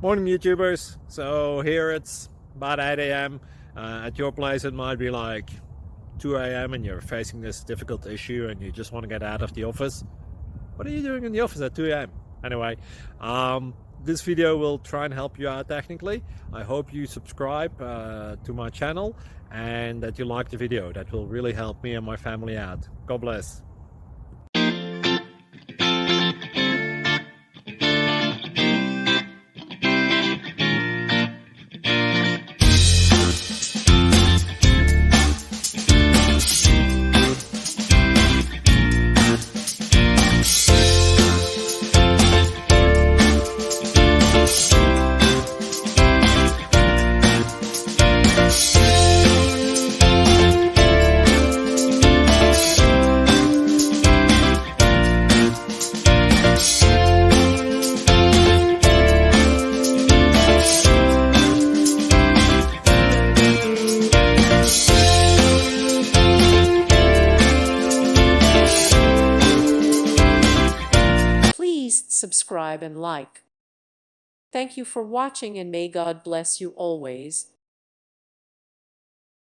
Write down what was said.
Morning, YouTubers. So here it's about 8 a.m. At your place, it might be like 2 a.m. and you're facing this difficult issue and you just want to get out of the office. What are you doing in the office at 2 a.m.? Anyway, this video will try and help you out technically. I hope you subscribe to my channel and that you like the video. That will really help me and my family out. God bless. Please subscribe and like. Thank you for watching and may God bless you always.